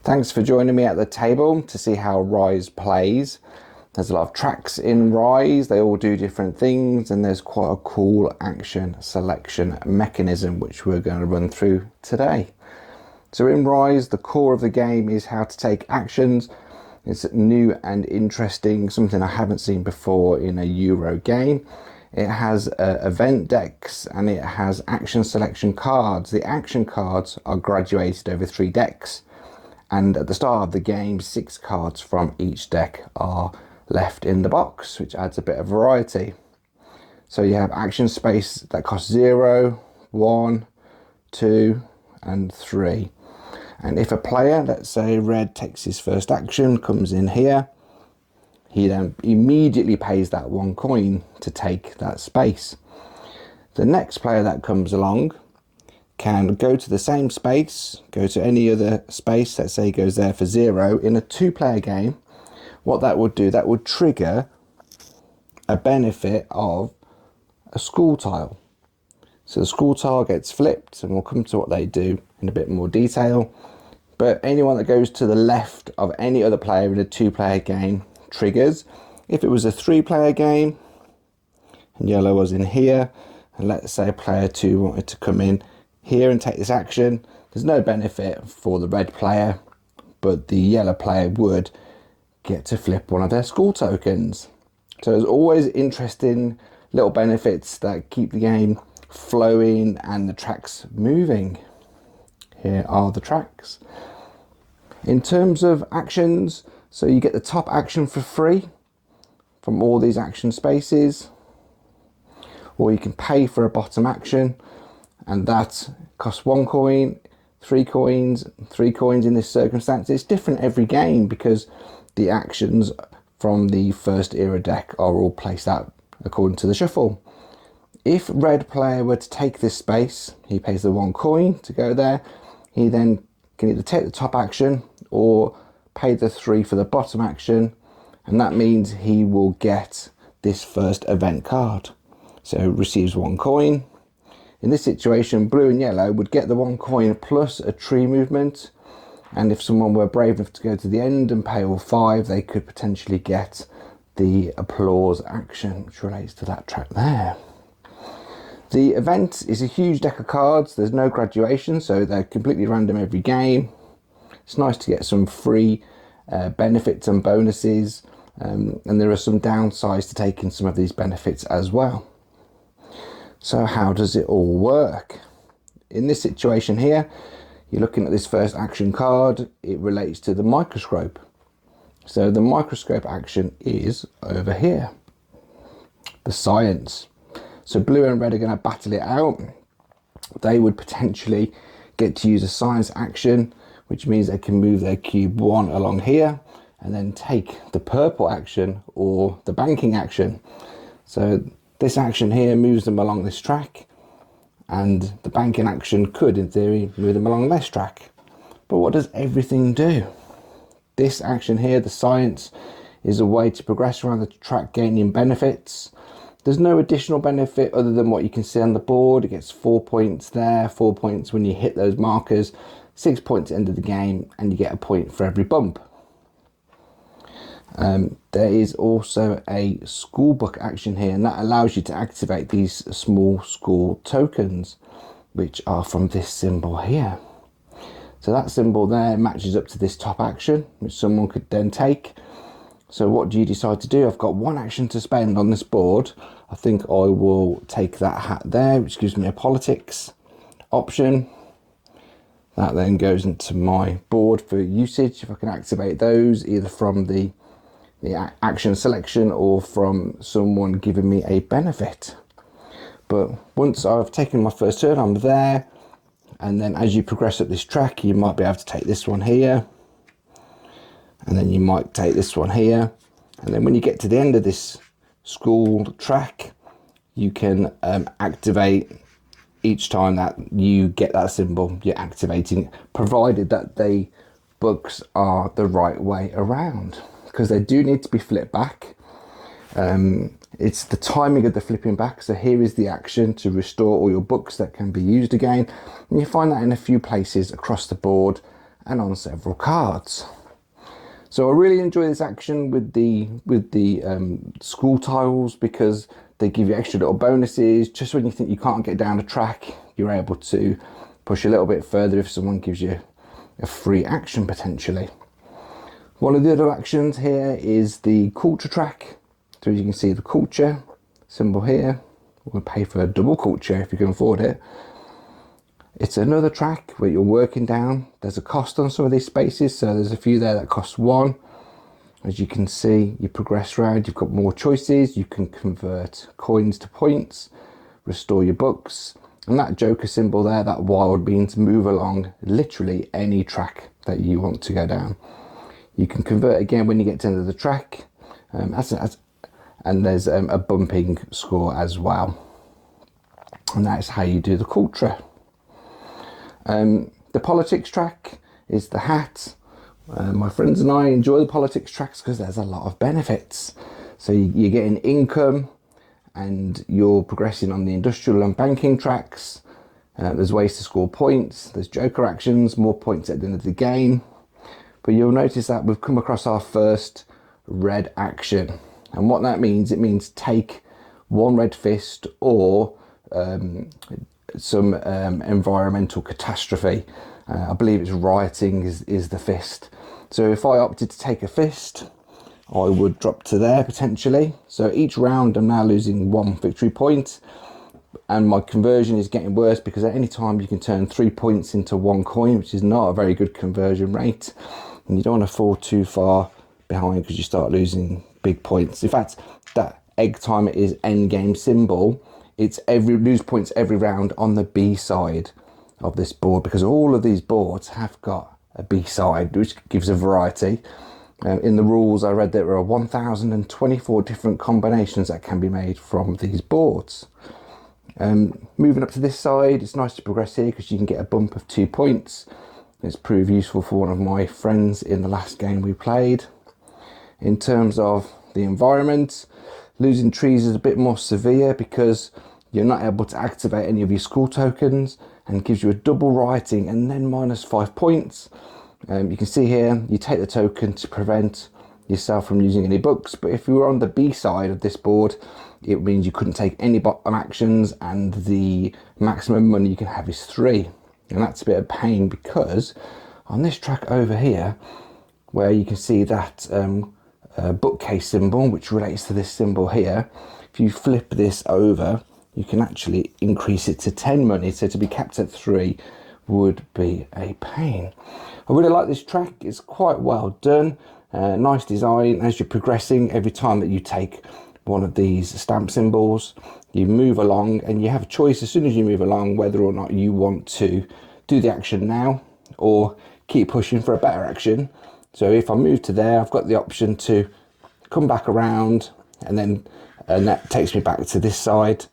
Thanks for joining me at the table to see how Rise plays. There's a lot of tracks in Rise, they all do different things, and there's quite a cool action selection mechanism which we're going to run through today. So in Rise, the core of the game is how to take actions. It's new and interesting, something I haven't seen before in a Euro game. It has event decks and it has action selection cards. The action cards are graduated over 3 decks. And at the start of the game, 6 cards from each deck are left in the box, which adds a bit of variety. So you have action space that costs 0, 1, 2, and 3. And if a player, let's say red, takes his first action, comes in here, he then immediately pays that 1 coin to take that space. The next player that comes along can go to the same space, go to any other space, let's say he goes there for 0. In a 2-player game, what that would do, that would trigger a benefit of a school tile. So the school tile gets flipped, and we'll come to what they do in a bit more detail. But anyone that goes to the left of any other player in a 2-player game triggers. If it was a 3-player game and yellow was in here, and let's say player 2 wanted to come in here and take this action, there's no benefit for the red player, but the yellow player would get to flip one of their school tokens. So there's always interesting little benefits that keep the game flowing and the tracks moving. Here are the tracks. In terms of actions, so you get the top action for free from all these action spaces, or you can pay for a bottom action, and that costs 1 coin, 3 coins, 3 coins in this circumstance. It's different every game because the actions from the first era deck are all placed out according to the shuffle. If red player were to take this space, he pays the 1 coin to go there. He then can either take the top action or pay the 3 for the bottom action, and that means he will get this first event card. So receives 1 coin. In this situation, blue and yellow would get the 1 coin plus a tree movement, and if someone were brave enough to go to the end and pay all 5, they could potentially get the applause action, which relates to that track there. The event is a huge deck of cards. There's no graduation, so they're completely random every game. It's nice to get some free benefits and bonuses, and there are some downsides to taking some of these benefits as well. So how does it all work? In this situation here, you're looking at this first action card. It relates to the microscope. So the microscope action is over here, the science. So blue and red are going to battle it out. They would potentially get to use a science action, which means they can move their cube 1 along here and then take the purple action or the banking action. So this action here moves them along this track, and the banking action could, in theory, move them along this track. But what does everything do? This action here, the science, is a way to progress around the track gaining benefits. There's no additional benefit other than what you can see on the board. It gets 4 points there, 4 points when you hit those markers, 6 points at the end of the game, and you get a point for every bump. There is also a school book action here, and that allows you to activate these small school tokens, which are from this symbol here. So that symbol there matches up to this top action, which someone could then take. So what do you decide to do? I've got 1 action to spend on this board. I think I will take that hat there, which gives me a politics option. That then goes into my board for usage. If I can activate those either from the action selection or from someone giving me a benefit. But once I've taken my first turn, I'm there. And then as you progress up this track, you might be able to take this one here. And then you might take this one here. And then when you get to the end of this school track, you can activate each time that you get that symbol. You're activating it, provided that the books are the right way around, because they do need to be flipped back. It's the timing of the flipping back. So here is the action to restore all your books that can be used again. And you find that in a few places across the board. and on several cards. So I really enjoy this action with the school tiles, because they give you extra little bonuses. Just when you think you can't get down the track, you're able to push a little bit further if someone gives you a free action potentially. One of the other actions here is the culture track. So as you can see, the culture symbol here, we'll pay for a double culture if you can afford it. It's another track where you're working down. There's a cost on some of these spaces, so there's a few there that cost 1. As you can see, you progress around, you've got more choices. You can convert coins to points, restore your books, and that joker symbol there, that wild, means move along literally any track that you want to go down. You can convert again when you get to the end of the track, and there's a bumping score as well, and that's how you do the culture. The politics track is the hat. My friends and I enjoy the politics tracks because there's a lot of benefits. So you're getting income, and you're progressing on the industrial and banking tracks. There's ways to score points, there's joker actions, more points at the end of the game. But you'll notice that we've come across our first red action, and what that means, it means take 1 red fist or some environmental catastrophe. I believe it's rioting is the fist. So if I opted to take a fist, I would drop to there potentially. So each round I'm now losing 1 victory point, and my conversion is getting worse because at any time you can turn 3 points into 1 coin, which is not a very good conversion rate, and you don't want to fall too far behind because you start losing big points. In fact, that egg timer is end game symbol. It's lose points every round on the B side of this board, because all of these boards have got a B side, which gives a variety. In the rules, I read there are 1,024 different combinations that can be made from these boards. Moving up to this side, it's nice to progress here because you can get a bump of 2 points. It's proved useful for one of my friends in the last game we played. In terms of the environment, losing trees is a bit more severe because you're not able to activate any of your school tokens, and gives you a double rioting and then -5 points. You can see here, you take the token to prevent yourself from using any books, but if you were on the B side of this board, it means you couldn't take any bottom actions, and the maximum money you can have is 3. And that's a bit of pain, because on this track over here, where you can see that bookcase symbol, which relates to this symbol here, if you flip this over, you can actually increase it to 10 money. So to be capped at 3 would be a pain. I really like this track. It's quite well done. Nice design. As you're progressing, every time that you take one of these stamp symbols, you move along, and you have a choice as soon as you move along whether or not you want to do the action now or keep pushing for a better action. So if I move to there, I've got the option to come back around, and that takes me back to this side.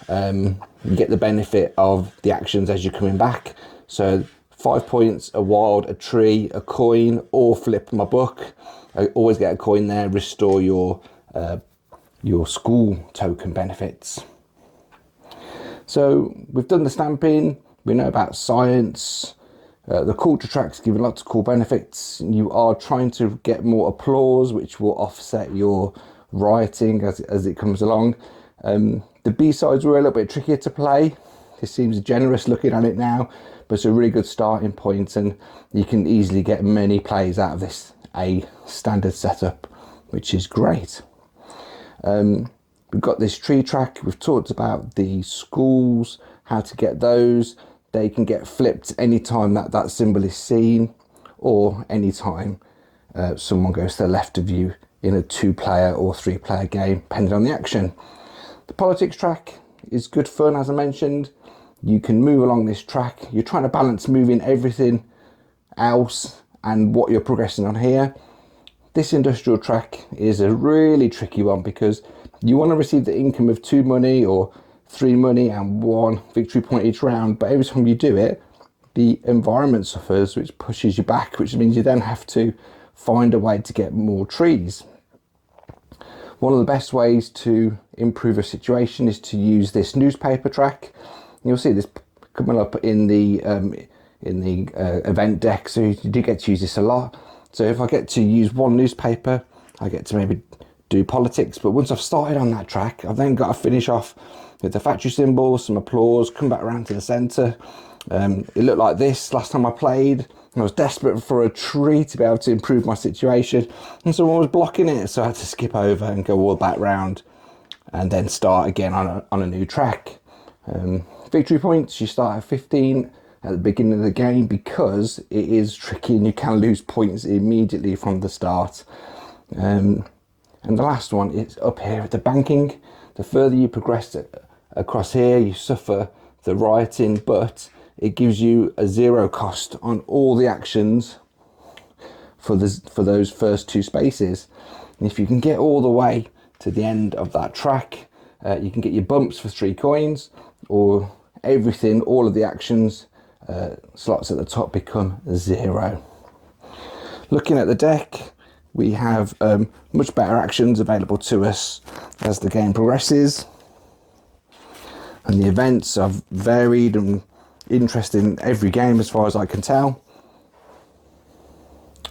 You get the benefit of the actions as you're coming back. So 5 points, a wild, a tree, a coin, or flip my book. I always get a coin there. Restore your school token benefits. So we've done the stamping. We know about science. The culture track's giving lots of cool benefits. You are trying to get more applause, which will offset your rioting as it comes along. The B-sides were a little bit trickier to play. This seems generous looking at it now, but it's a really good starting point, and you can easily get many plays out of this A standard setup, which is great. We've got this tree track. We've talked about the schools, how to get those. They can get flipped anytime that symbol is seen, or anytime someone goes to the left of you in a 2-player or 3-player game, depending on the action. The politics track is good fun, as I mentioned. You can move along this track. You're trying to balance moving everything else and what you're progressing on here. This industrial track is a really tricky one, because you want to receive the income of 2 money or 3 money and 1 victory point each round, but every time you do it, the environment suffers, which pushes you back, which means you then have to find a way to get more trees. One of the best ways to improve a situation is to use this newspaper track. You'll see this coming up in the in the event deck, so you do get to use this a lot. So if I get to use one newspaper, I get to maybe do politics, but once I've started on that track, I've then got to finish off with the factory symbol, some applause, come back around to the centre. It looked like this last time I played. I was desperate for a tree to be able to improve my situation, and someone was blocking it, so I had to skip over and go all back round and then start again on a new track. Victory points, you start at 15 at the beginning of the game because it is tricky and you can lose points immediately from the start. And the last one is up here at the banking. The further you progress across here, you suffer the rioting, but it gives you a 0 cost on all the actions for those first 2 spaces. And if you can get all the way to the end of that track, you can get your bumps for 3 coins, or everything, all of the actions slots at the top become 0. Looking at the deck, we have much better actions available to us as the game progresses, and the events are varied and interesting every game as far as I can tell.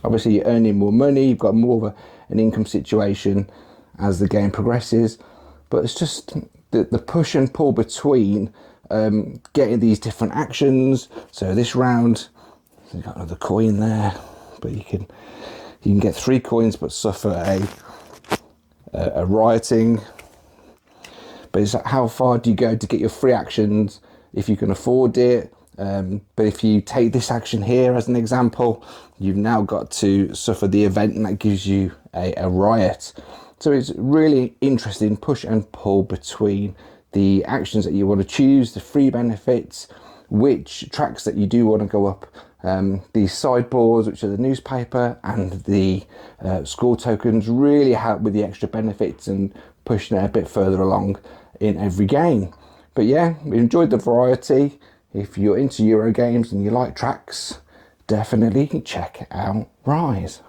Obviously you're earning more money, you've got more of an income situation as the game progresses, but it's just the push and pull between getting these different actions. So this round, you've got another coin there, but you can get 3 coins but suffer a rioting. But it's like, how far do you go to get your free actions if you can afford it? But if you take this action here as an example, you've now got to suffer the event, and that gives you a riot. So it's really interesting push and pull between the actions that you want to choose, the free benefits, which tracks that you do want to go up, these sideboards, which are the newspaper, and the score tokens really help with the extra benefits and pushing it a bit further along in every game. But yeah, we enjoyed the variety. If you're into Euro games and you like tracks, definitely check out Rise.